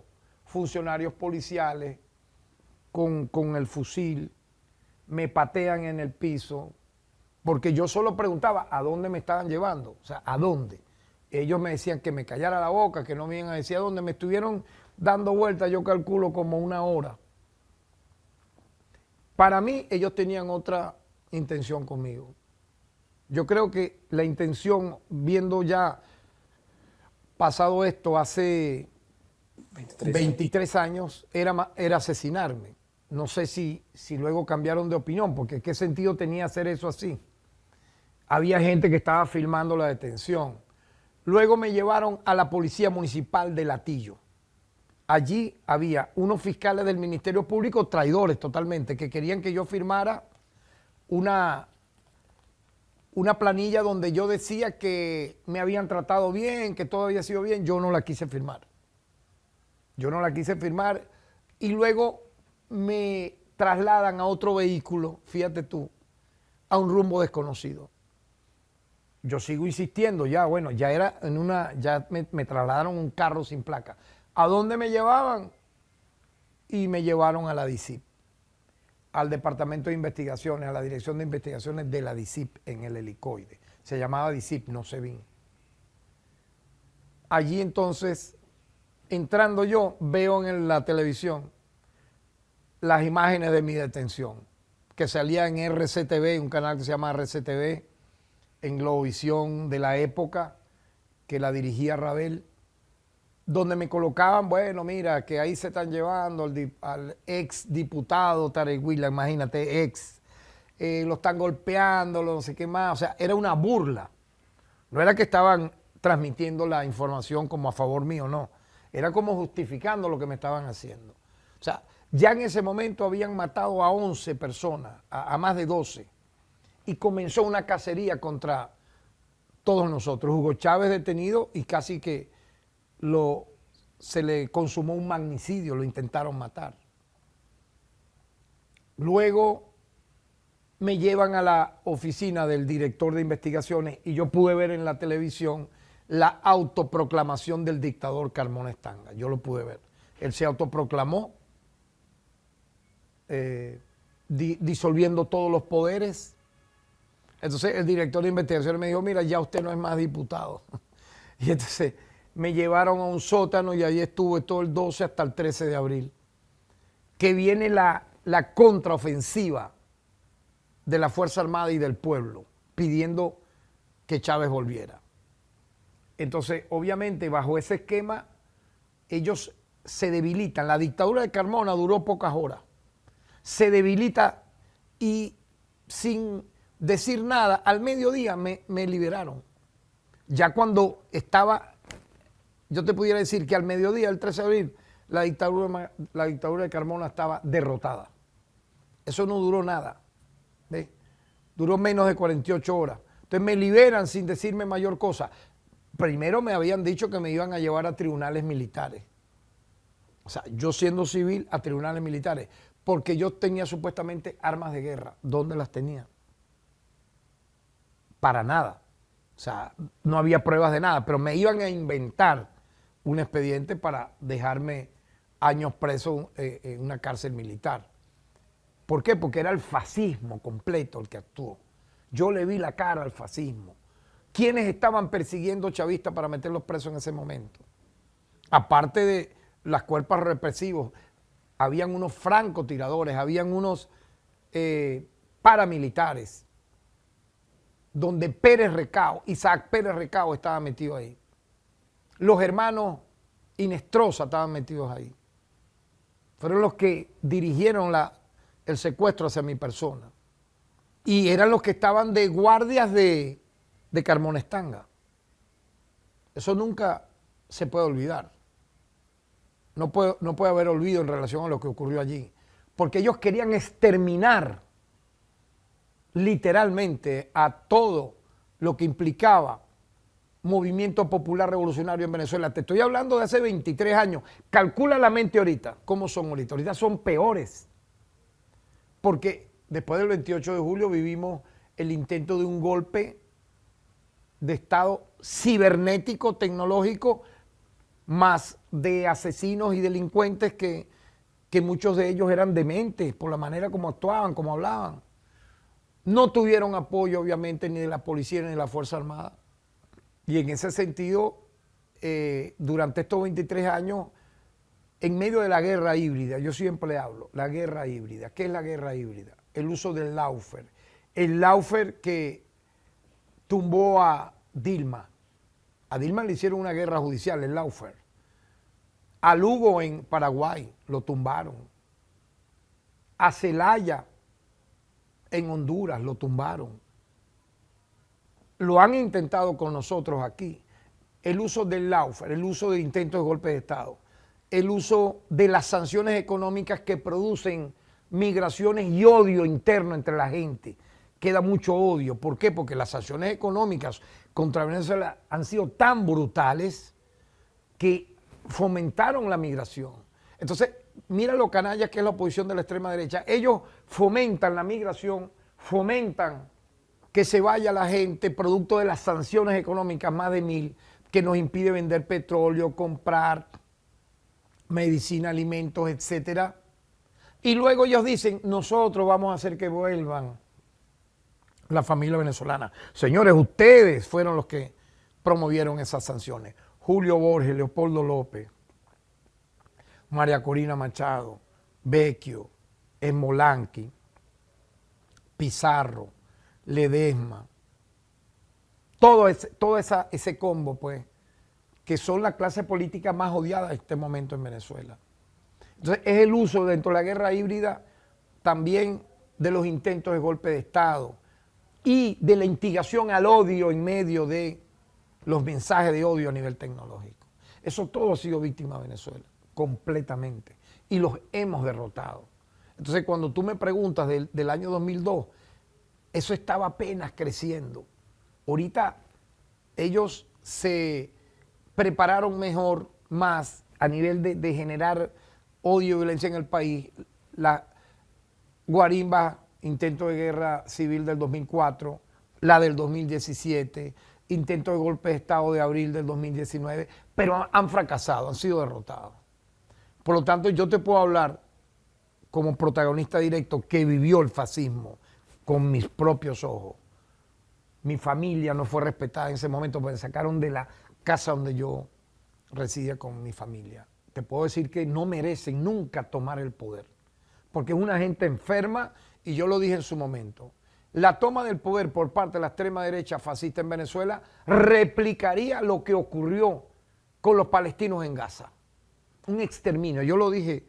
funcionarios policiales con el fusil, me patean en el piso, porque yo solo preguntaba a dónde me estaban llevando, o sea, a dónde. Ellos me decían que me callara la boca, que no me iban a decir a dónde. Me estuvieron dando vueltas, yo calculo como una hora. Para mí, ellos tenían otra intención conmigo. Yo creo que la intención, viendo ya pasado esto hace 23 años, era asesinarme. No sé si luego cambiaron de opinión, porque ¿qué sentido tenía hacer eso así? Había gente que estaba filmando la detención. Luego me llevaron a la Policía Municipal de Latillo. Allí había unos fiscales del Ministerio Público, traidores totalmente, que querían que yo firmara una planilla donde yo decía que me habían tratado bien, que todo había sido bien. Yo no la quise firmar. Yo no la quise firmar y luego me trasladan a otro vehículo, fíjate tú, a un rumbo desconocido. Yo sigo insistiendo, ya era ya me trasladaron un carro sin placa. ¿A dónde me llevaban? Y me llevaron a la DICIP, al Departamento de Investigaciones, a la Dirección de Investigaciones de la DICIP en el Helicoide. Se llamaba DICIP, no SEBIN. Allí entonces, entrando yo, veo en la televisión las imágenes de mi detención, que salía en RCTV, un canal que se llama RCTV, en Globovisión de la época, que la dirigía Rabel, donde me colocaban, bueno, mira, que ahí se están llevando al ex diputado Tarek William, imagínate, lo están golpeando, no sé qué más, o sea, era una burla. No era que estaban transmitiendo la información como a favor mío, no, era como justificando lo que me estaban haciendo. O sea, ya en ese momento habían matado a 11 personas, a más de 12, y comenzó una cacería contra todos nosotros. Hugo Chávez detenido y casi que se le consumó un magnicidio, lo intentaron matar. Luego me llevan a la oficina del director de investigaciones y yo pude ver en la televisión la autoproclamación del dictador Carmona Estanga. Yo lo pude ver. Él se autoproclamó disolviendo todos los poderes. Entonces el director de investigaciones me dijo, mira, ya usted no es más diputado. Y entonces me llevaron a un sótano y ahí estuve todo el 12 hasta el 13 de abril. Que viene la contraofensiva de la Fuerza Armada y del pueblo, pidiendo que Chávez volviera. Entonces, obviamente, bajo ese esquema, ellos se debilitan. La dictadura de Carmona duró pocas horas. Se debilita y sin decir nada, al mediodía me liberaron. Ya cuando estaba, yo te pudiera decir que al mediodía, el 13 de abril, la dictadura de Carmona estaba derrotada. Eso no duró nada. ¿Ves? Duró menos de 48 horas. Entonces me liberan sin decirme mayor cosa. Primero me habían dicho que me iban a llevar a tribunales militares. O sea, yo siendo civil a tribunales militares, porque yo tenía supuestamente armas de guerra. ¿Dónde las tenía? Para nada. O sea, no había pruebas de nada, pero me iban a inventar un expediente para dejarme años preso en una cárcel militar. ¿Por qué? Porque era el fascismo completo el que actuó. Yo le vi la cara al fascismo. ¿Quiénes estaban persiguiendo chavistas para meterlos presos en ese momento? Aparte de las cuerpos represivos, habían unos francotiradores, habían unos paramilitares, donde Pérez Recao, Isaac Pérez Recao estaba metido ahí. Los hermanos Inestrosa estaban metidos ahí. Fueron los que dirigieron el secuestro hacia mi persona. Y eran los que estaban de guardias de Carmonestanga. Eso nunca se puede olvidar. No puede haber olvido en relación a lo que ocurrió allí. Porque ellos querían exterminar literalmente a todo lo que implicaba movimiento popular revolucionario en Venezuela. Te estoy hablando de hace 23 años. Calcula la mente ahorita. ¿Cómo son ahorita? Ahorita son peores. Porque después del 28 de julio vivimos el intento de un golpe de Estado cibernético, tecnológico, más de asesinos y delincuentes que muchos de ellos eran dementes por la manera como actuaban, como hablaban. No tuvieron apoyo, obviamente, ni de la policía ni de la Fuerza Armada. Y en ese sentido, durante estos 23 años, en medio de la guerra híbrida, yo siempre hablo, la guerra híbrida. ¿Qué es la guerra híbrida? El uso del lawfare. El lawfare que tumbó a Dilma. A Dilma le hicieron una guerra judicial, el lawfare. A Lugo en Paraguay lo tumbaron. A Zelaya en Honduras lo tumbaron. Lo han intentado con nosotros aquí. El uso del lawfare, el uso de intentos de golpe de Estado, el uso de las sanciones económicas que producen migraciones y odio interno entre la gente. Queda mucho odio. ¿Por qué? Porque las sanciones económicas contra Venezuela han sido tan brutales que fomentaron la migración. Entonces, mira lo canalla que es la oposición de la extrema derecha. Ellos fomentan la migración, fomentan que se vaya la gente producto de las sanciones económicas, más de 1000, que nos impide vender petróleo, comprar medicina, alimentos, etcétera. Y luego ellos dicen, nosotros vamos a hacer que vuelvan la familia venezolana. Señores, ustedes fueron los que promovieron esas sanciones. Julio Borges, Leopoldo López, María Corina Machado, Vecchio, Esmolanqui, Pizarro, Ledesma, todo ese combo, pues, que son la clase política más odiada en este momento en Venezuela. Entonces, es el uso dentro de la guerra híbrida también de los intentos de golpe de Estado y de la instigación al odio en medio de los mensajes de odio a nivel tecnológico. Eso todo ha sido víctima de Venezuela, completamente, y los hemos derrotado. Entonces, cuando tú me preguntas del año 2002, eso estaba apenas creciendo. Ahorita ellos se prepararon mejor, más a nivel de generar odio y violencia en el país. La guarimba, intento de guerra civil del 2004, la del 2017, intento de golpe de Estado de abril del 2019, pero han fracasado, han sido derrotados. Por lo tanto, yo te puedo hablar como protagonista directo que vivió el fascismo con mis propios ojos. Mi familia no fue respetada en ese momento porque me sacaron de la casa donde yo residía con mi familia. Te puedo decir que no merecen nunca tomar el poder, porque es una gente enferma, y yo lo dije en su momento. La toma del poder por parte de la extrema derecha fascista en Venezuela replicaría lo que ocurrió con los palestinos en Gaza. Un exterminio. Yo lo dije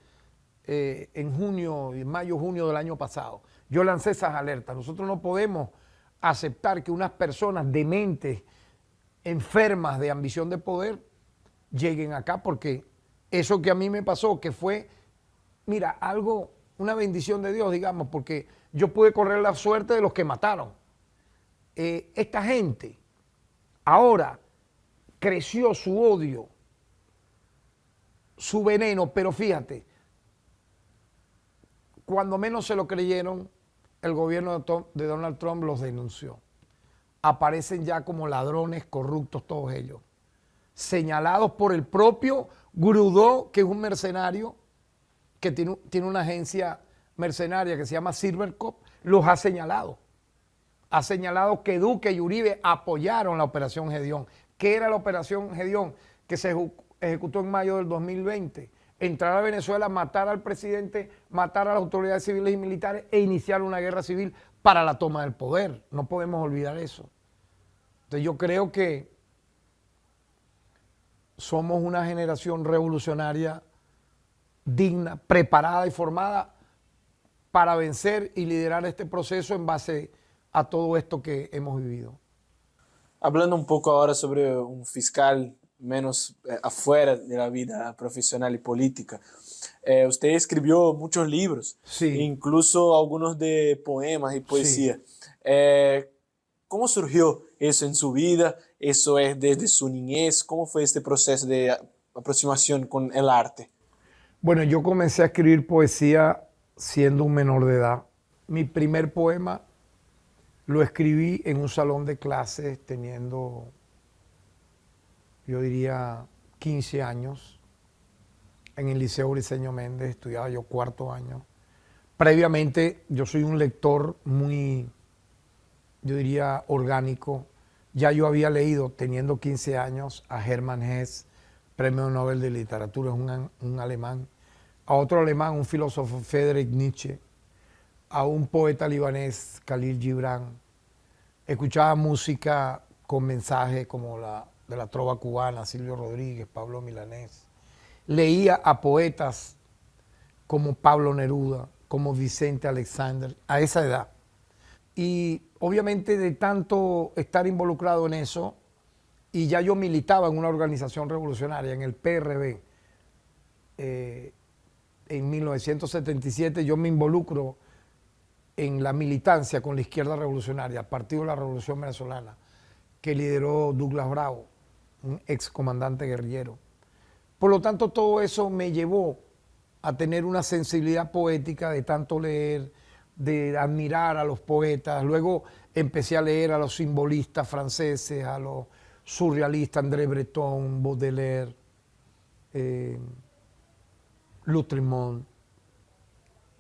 en mayo, junio del año pasado. Yo lancé esas alertas. Nosotros no podemos aceptar que unas personas dementes, enfermas de ambición de poder, lleguen acá, porque eso que a mí me pasó, que fue, mira, una bendición de Dios, digamos, porque yo pude correr la suerte de los que mataron. Esta gente ahora creció su odio, su veneno, pero fíjate, cuando menos se lo creyeron, el gobierno de Donald Trump los denunció. Aparecen ya como ladrones corruptos todos ellos, señalados por el propio Grudó, que es un mercenario, que tiene una agencia mercenaria que se llama Silvercorp, los ha señalado. Ha señalado que Duque y Uribe apoyaron la Operación Gedeón. ¿Qué era la Operación Gedeón? Que se ejecutó en mayo del 2020. entrar a Venezuela, matar al presidente, matar a las autoridades civiles y militares e iniciar una guerra civil para la toma del poder. No podemos olvidar eso. Entonces yo creo que somos una generación revolucionaria digna, preparada y formada para vencer y liderar este proceso en base a todo esto que hemos vivido. Hablando un poco ahora sobre un fiscal menos afuera de la vida profesional y política. Usted escribió muchos libros, Sí. incluso algunos de poemas y poesía. Sí. ¿Cómo surgió eso en su vida? ¿Eso es desde su niñez? ¿Cómo fue este proceso de aproximación con el arte? Bueno, yo comencé a escribir poesía siendo un menor de edad. Mi primer poema lo escribí en un salón de clases teniendo, yo diría, 15 años. En el Liceo Briceño Méndez, estudiaba yo cuarto año. Previamente, yo soy un lector muy, yo diría, orgánico. Ya yo había leído, teniendo 15 años, a Hermann Hesse, Premio Nobel de Literatura, es un alemán. A otro alemán, un filósofo, Friedrich Nietzsche. A un poeta libanés, Khalil Gibran. Escuchaba música con mensajes como la de la trova cubana, Silvio Rodríguez, Pablo Milanés. Leía a poetas como Pablo Neruda, como Vicente Alexander, a esa edad. Y obviamente de tanto estar involucrado en eso, y ya yo militaba en una organización revolucionaria, en el PRB, en 1977 yo me involucro en la militancia con la izquierda revolucionaria, Partido de la Revolución Venezolana, que lideró Douglas Bravo, un excomandante guerrillero. Por lo tanto, todo eso me llevó a tener una sensibilidad poética de tanto leer, de admirar a los poetas. Luego empecé a leer a los simbolistas franceses, a los surrealistas, André Breton, Baudelaire, Lautréamont.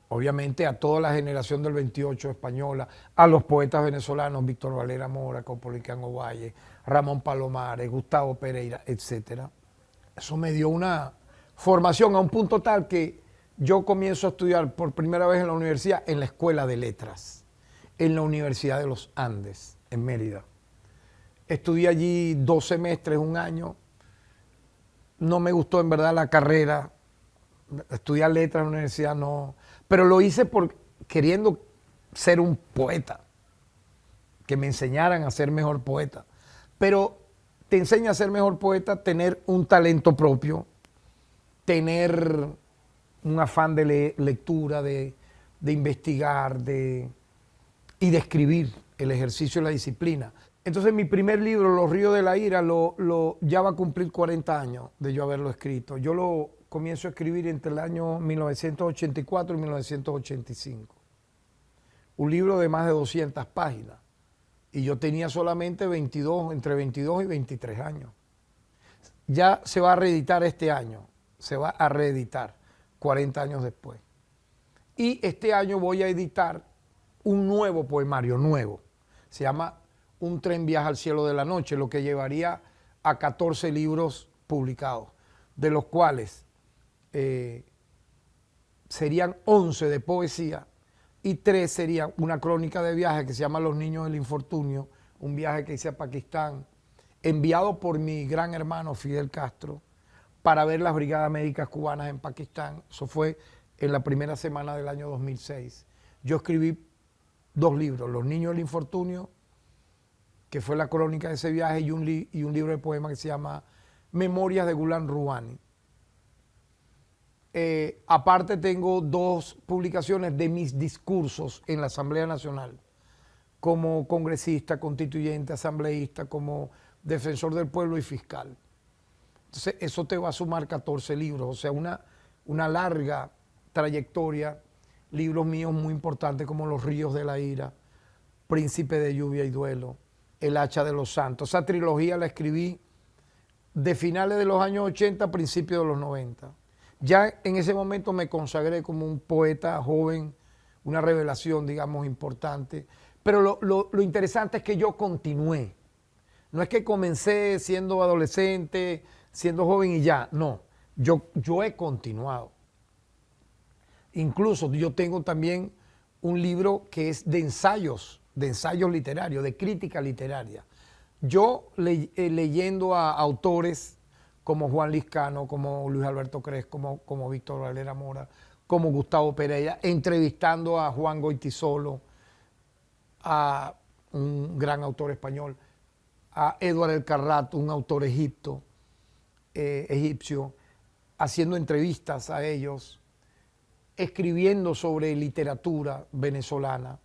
Obviamente a toda la generación del 28 española, a los poetas venezolanos, Víctor Valera Mora, Caupolicán Ovalle, Ramón Palomares, Gustavo Pereira, etc. Eso me dio una formación a un punto tal que yo comienzo a estudiar por primera vez en la universidad, en la Escuela de Letras, en la Universidad de los Andes, en Mérida. Estudié allí 2 semestres, un año. No me gustó en verdad la carrera. Estudiar letras en la universidad no, pero lo hice por queriendo ser un poeta, que me enseñaran a ser mejor poeta. Pero te enseña a ser mejor poeta tener un talento propio, tener un afán de lectura, de investigar, y de escribir, el ejercicio y la disciplina. Entonces mi primer libro, Los ríos de la ira, ya va a cumplir 40 años de yo haberlo escrito. Yo lo comienzo a escribir entre el año 1984 y 1985. Un libro de más de 200 páginas. Y yo tenía solamente entre 22 y 23 años. Ya se va a reeditar este año. Se va a reeditar 40 años después. Y este año voy a editar un nuevo poemario, nuevo. Se llama Un tren viaja al cielo de la noche, lo que llevaría a 14 libros publicados, de los cuales serían 11 de poesía y 3 serían una crónica de viaje que se llama Los niños del infortunio, un viaje que hice a Pakistán, enviado por mi gran hermano Fidel Castro para ver las brigadas médicas cubanas en Pakistán. Eso fue en la primera semana del año 2006. Yo escribí 2 libros, Los niños del infortunio, que fue la crónica de ese viaje, y un libro de poemas que se llama Memorias de Gulam Rouhani. Aparte tengo 2 publicaciones de mis discursos en la Asamblea Nacional, como congresista, constituyente, asambleísta, como defensor del pueblo y fiscal. Entonces eso te va a sumar 14 libros, o sea, una larga trayectoria, libros míos muy importantes como Los ríos de la ira, Príncipe de lluvia y duelo, El hacha de los santos. Esa trilogía la escribí de finales de los años 80 a principios de los 90. Ya en ese momento me consagré como un poeta joven, una revelación, digamos, importante. Pero lo interesante es que yo continué. No es que comencé siendo adolescente, siendo joven y ya, no. Yo he continuado. Incluso yo tengo también un libro que es de ensayos literarios, de crítica literaria. Yo leyendo a autores como Juan Liscano, como Luis Alberto Cres, como Víctor Valera Mora, como Gustavo Pereira, entrevistando a Juan Goytisolo, a un gran autor español, a Eduardo El Carrato, un autor egipcio, haciendo entrevistas a ellos, escribiendo sobre literatura venezolana.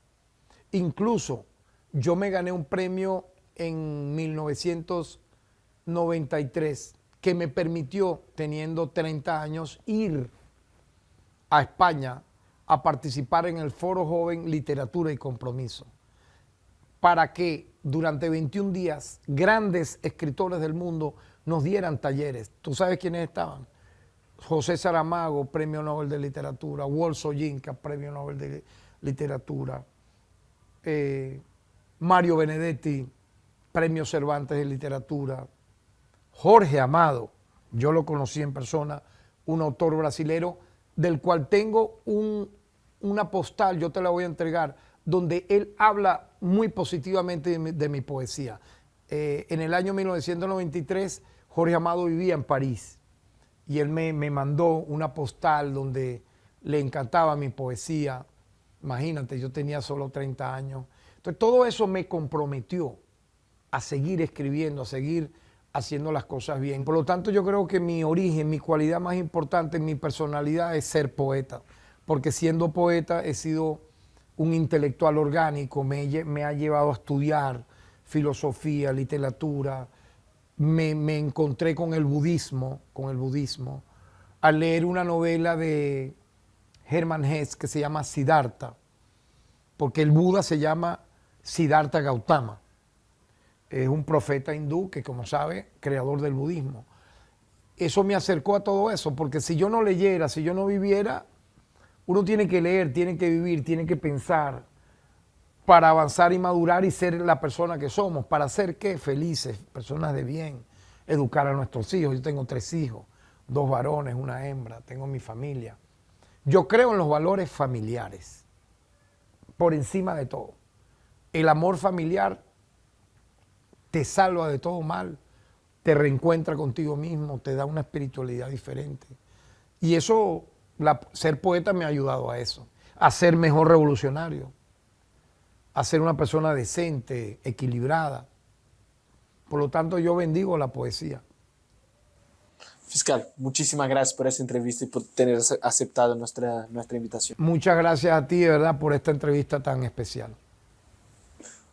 Incluso yo me gané un premio en 1993 que me permitió, teniendo 30 años, ir a España a participar en el Foro Joven Literatura y Compromiso, para que durante 21 días grandes escritores del mundo nos dieran talleres. ¿Tú sabes quiénes estaban? José Saramago, Premio Nobel de Literatura; Walt Soyinka, Premio Nobel de Literatura; Mario Benedetti, Premio Cervantes de Literatura; Jorge Amado, yo lo conocí en persona, un autor brasilero del cual tengo una postal, yo te la voy a entregar, donde él habla muy positivamente de mi poesía. En el año 1993, Jorge Amado vivía en París y él me mandó una postal donde le encantaba mi poesía. Imagínate, yo tenía solo 30 años. Entonces, todo eso me comprometió a seguir escribiendo, a seguir haciendo las cosas bien. Por lo tanto, yo creo que mi origen, mi cualidad más importante, mi personalidad es ser poeta, porque siendo poeta he sido un intelectual orgánico, me ha llevado a estudiar filosofía, literatura, me encontré con el budismo, al leer una novela de Hermann Hesse que se llama Siddhartha, porque el Buda se llama Siddhartha Gautama. Es un profeta hindú que, como sabe, creador del budismo. Eso me acercó a todo eso, porque si yo no leyera, si yo no viviera, uno tiene que leer, tiene que vivir, tiene que pensar para avanzar y madurar y ser la persona que somos. ¿Para ser qué? Felices, personas de bien, educar a nuestros hijos. Yo tengo 3 hijos, 2 varones, 1 hembra, tengo mi familia. Yo creo en los valores familiares, por encima de todo. El amor familiar te salva de todo mal, te reencuentra contigo mismo, te da una espiritualidad diferente. Y eso, ser poeta me ha ayudado a eso, a ser mejor revolucionario, a ser una persona decente, equilibrada. Por lo tanto, yo bendigo la poesía. Fiscal, muchísimas gracias por esta entrevista y por tener aceptado nuestra invitación. Muchas gracias a ti, de verdad, por esta entrevista tan especial.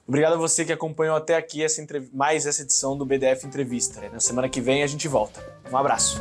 Obrigado a você que acompanhou até aqui mais essa edição do BDF Entrevista. Na semana que vem a gente volta. Um abraço.